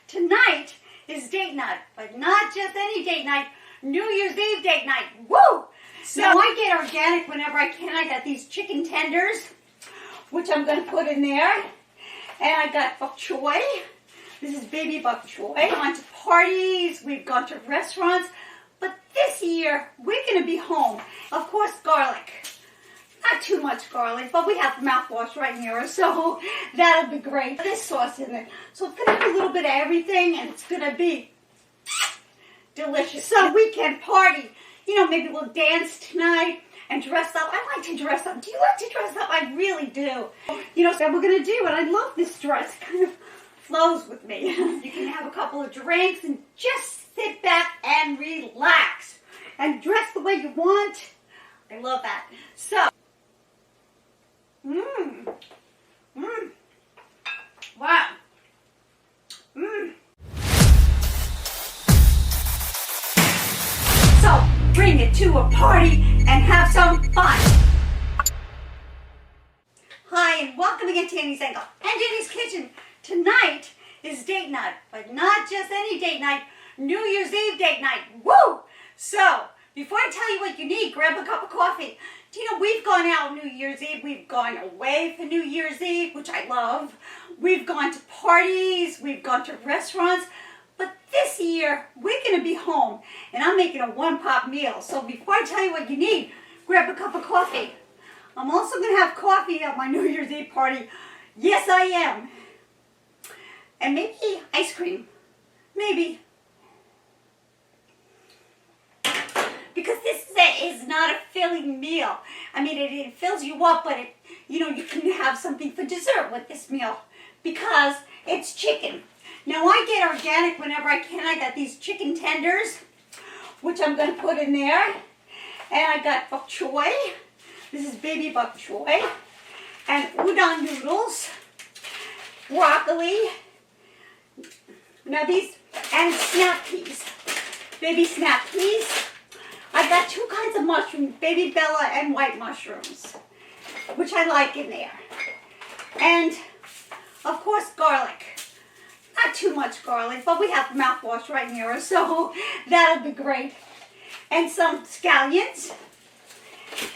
Tonight is date night, but not just any date night, New Year's Eve date night. Woo! So I get organic whenever I can. I got these chicken tenders, which I'm going to put in there. And I got Bok Choy. This is baby Bok Choy. We've gone to parties, we've gone to restaurants, but this year we're going to be home. Of course, garlic. Not too much garlic, but we have mouthwash right here, so that'll be great. This sauce in it. So it's going to be a little bit of everything, and it's going to be delicious. So weekend party. You know, maybe we'll dance tonight and dress up. I like to dress up. Do you like to dress up? I really do. You know, so we're going to do it. I love this dress. It kind of flows with me. You can have a couple of drinks and just sit back and relax. And dress the way you want. I love that. So, wow. So, bring it to a party and have some fun. Hi, and welcome again to Annie's Angle and Jenny's Kitchen. Tonight is date night, but not just any date night, New Year's Eve date night. Woo! So, before I tell you what you need, grab a cup of coffee. Do you know, we've gone out New Year's Eve. We've gone away for New Year's Eve, which I love. We've gone to parties. We've gone to restaurants. But this year, we're going to be home. And I'm making a one-pot meal. So before I tell you what you need, grab a cup of coffee. I'm also going to have coffee at my New Year's Eve party. Yes, I am. And maybe ice cream. Maybe. Because this is not a filling meal. I mean, it fills you up, but you can have something for dessert with this meal because it's chicken. Now, I get organic whenever I can. I got these chicken tenders, which I'm going to put in there. And I got Bok Choy. This is baby Bok Choy. And Udon Noodles. Broccoli. Now these, and snap peas. Baby snap peas. I got two kinds of mushrooms, baby bella and white mushrooms, which I like in there. And, of course, garlic. Not too much garlic, but we have mouthwash right here, so that'll be great. And some scallions.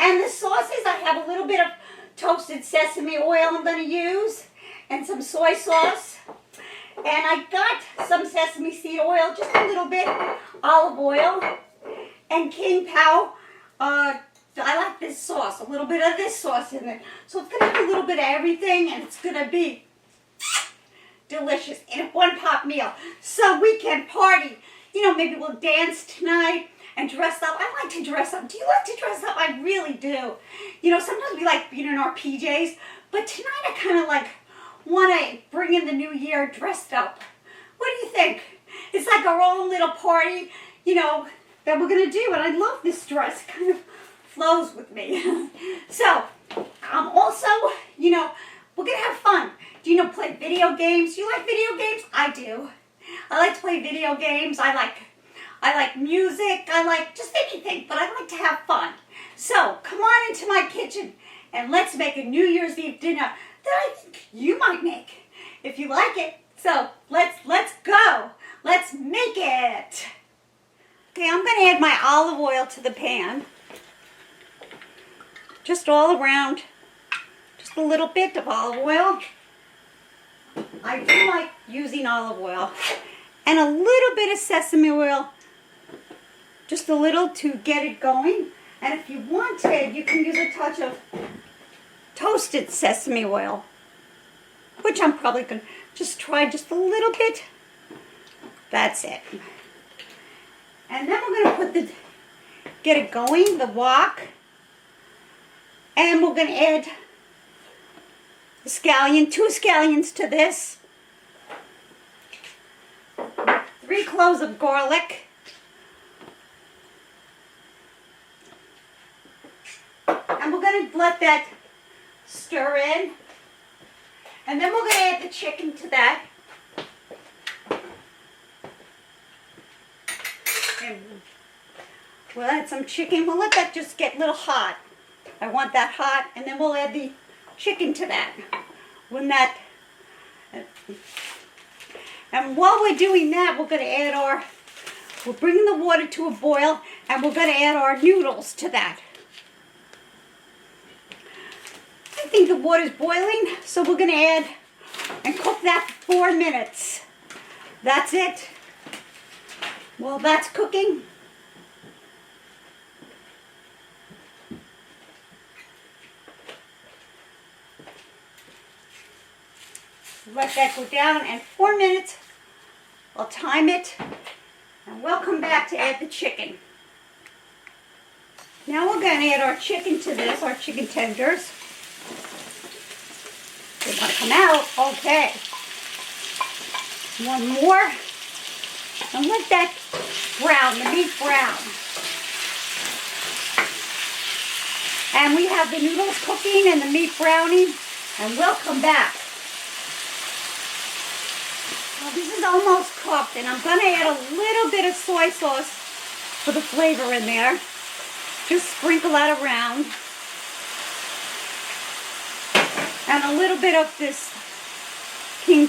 And the sauces, I have a little bit of toasted sesame oil I'm going to use, and some soy sauce. And I got some sesame seed oil, just a little bit, olive oil. And King Pao, I like this sauce, a little bit of this sauce in it. So it's going to be a little bit of everything, and it's going to be delicious in a one-pot meal. So weekend party. You know, maybe we'll dance tonight and dress up. I like to dress up. Do you like to dress up? I really do. You know, sometimes we like being in our PJs, but tonight I kind of like want to bring in the new year dressed up. What do you think? It's like our own little party, you know, that we're going to do, and I love this dress. It kind of flows with me. So, also, you know, we're going to have fun. Do you know, play video games? Do you like video games? I do. I like to play video games. I like music. I like just anything, but I like to have fun. So, come on into my kitchen, and let's make a New Year's Eve dinner that I think you might make, if you like it. So, let's go. Let's make it. Okay, I'm going to add my olive oil to the pan. Just all around. Just a little bit of olive oil. I do like using olive oil. And a little bit of sesame oil. Just a little to get it going. And if you wanted, you can use a touch of toasted sesame oil. Which I'm probably going to just try just a little bit. That's it. And then we're going to get it going, the wok. And we're going to add the scallion, 2 scallions to this. 3 cloves of garlic. And we're going to let that stir in. And then we're going to add the chicken to that. And we'll add some chicken. We'll let that just get a little hot. I want that hot. And then we'll add the chicken to that. When that And while we're doing that, we're going to add we're bringing the water to a boil, and we're going to add our noodles to that. I think the water's boiling, so we're going to add and cook that for 4 minutes. That's it. While that's cooking, let that go down, and 4 minutes, I'll time it, and we'll come back to add the chicken. Now we're going to add our chicken to this, our chicken tenders. They want to come out. Okay. One more. And let that brown, the meat brown. And we have the noodles cooking and the meat browning, and we'll come back. Well, this is almost cooked, and I'm going to add a little bit of soy sauce for the flavor in there. Just sprinkle that around. And a little bit of this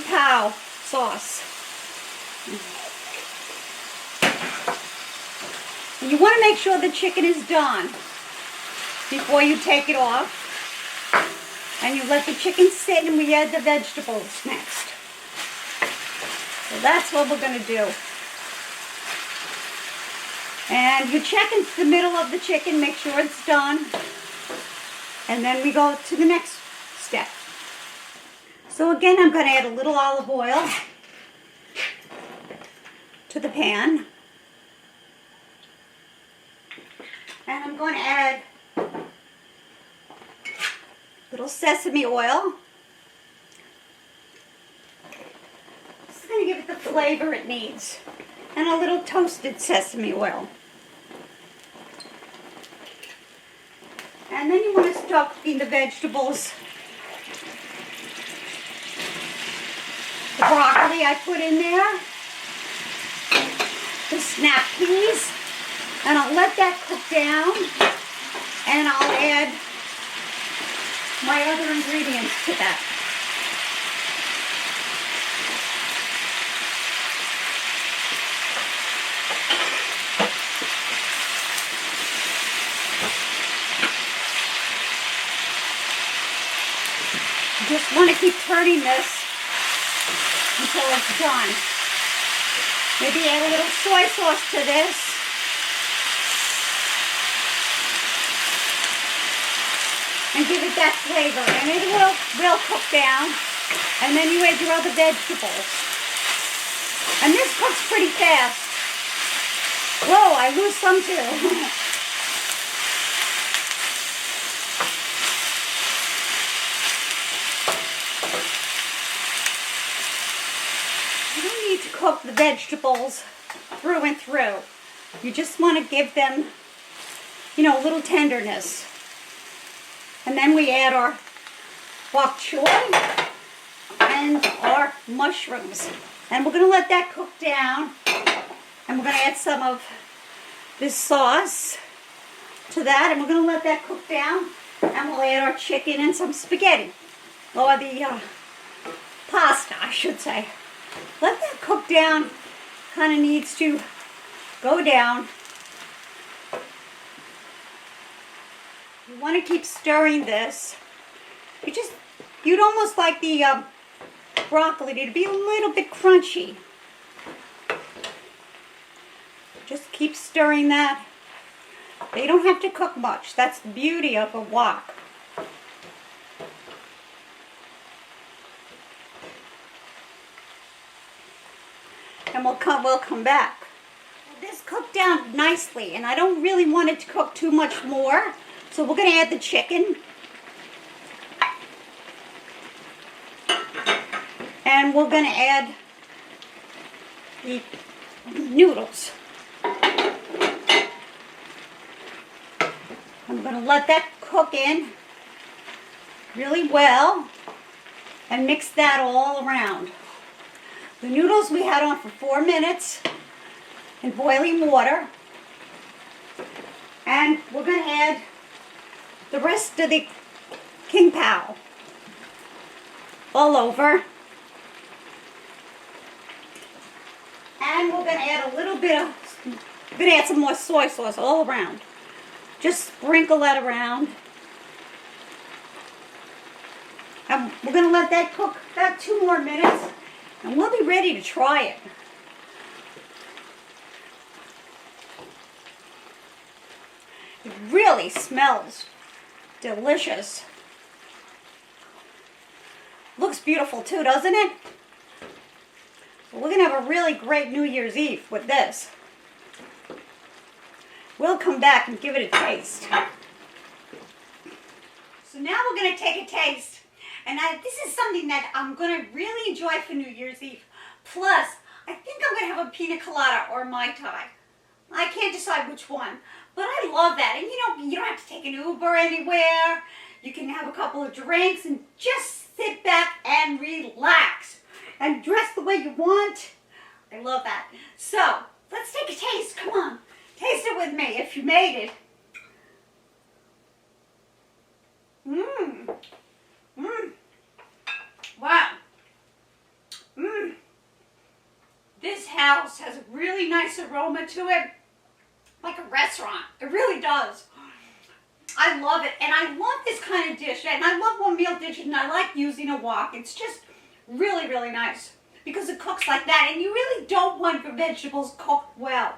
Pao Sauce. And you want to make sure the chicken is done before you take it off. And you let the chicken sit, and we add the vegetables next. So that's what we're going to do. And you check into the middle of the chicken, make sure it's done. And then we go to the next step. So again, I'm going to add a little olive oil to the pan. And I'm going to add a little sesame oil. It's going to give it the flavor it needs. And a little toasted sesame oil. And then you want to start cooking the vegetables. The broccoli I put in there. The snap peas. And I'll let that cook down. And I'll add my other ingredients to that. You just want to keep turning this until it's done. Maybe add a little soy sauce to this. And give it that flavor. And it will cook down. And then you add your other vegetables. And this cooks pretty fast. Whoa, I lose some too. To cook the vegetables through and through. You just want to give them, a little tenderness. And then we add our Bok Choy and our mushrooms. And we're going to let that cook down. And we're going to add some of this sauce to that. And we're going to let that cook down. And we'll add our chicken and some spaghetti. Or the pasta, I should say. Let that cook down. Kind of needs to go down. You want to keep stirring this. You'd almost like the broccoli to be a little bit crunchy. Just keep stirring that. They don't have to cook much. That's the beauty of a wok. And we'll come back. This cooked down nicely, and I don't really want it to cook too much more. So we're going to add the chicken. And we're going to add the noodles. I'm going to let that cook in really well and mix that all around. The noodles we had on for 4 minutes in boiling water. And we're going to add the rest of the King Pao all over. And we're going to add a little bit of, we're going to add some more soy sauce all around. Just sprinkle that around. And we're going to let that cook about 2 more minutes. And we'll be ready to try it. It really smells delicious. Looks beautiful too, doesn't it? We're going to have a really great New Year's Eve with this. We'll come back and give it a taste. So now we're going to take a taste. And this is something that I'm going to really enjoy for New Year's Eve. Plus, I think I'm going to have a pina colada or Mai Tai. I can't decide which one. But I love that. And you don't have to take an Uber anywhere. You can have a couple of drinks and just sit back and relax. And dress the way you want. I love that. So, let's take a taste. Come on. Taste it with me if you made it. Mmm. Mmm. Wow. Mmm. This house has a really nice aroma to it. Like a restaurant. It really does. I love it. And I love this kind of dish. And I love one meal dishes. And I like using a wok. It's just really, really nice. Because it cooks like that. And you really don't want your vegetables cooked well.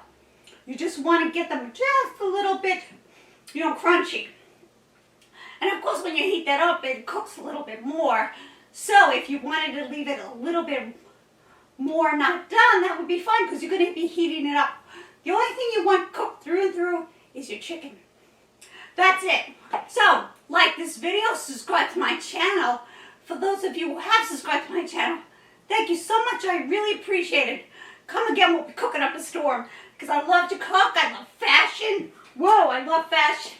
You just want to get them just a little bit, crunchy. And of course, when you heat that up, it cooks a little bit more. So if you wanted to leave it a little bit more not done, that would be fine because you're going to be heating it up. The only thing you want cooked through and through is your chicken. That's it. So, like this video, subscribe to my channel. For those of you who have subscribed to my channel, thank you so much. I really appreciate it. Come again, we'll be cooking up a storm. Because I love to cook, I love fashion. Whoa, I love fashion.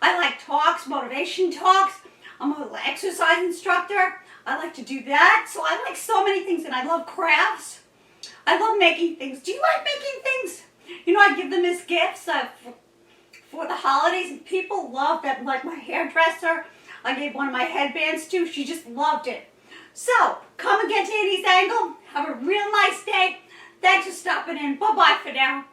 I like talks, motivation talks. I'm an exercise instructor. I like to do that. So I like so many things, and I love crafts. I love making things. Do you like making things? I give them as gifts for the holidays, and people love that. Like my hairdresser, I gave one of my headbands to. She just loved it. So, come again to Annie's Angle. Have a real nice day. Thanks for stopping in. Bye-bye for now.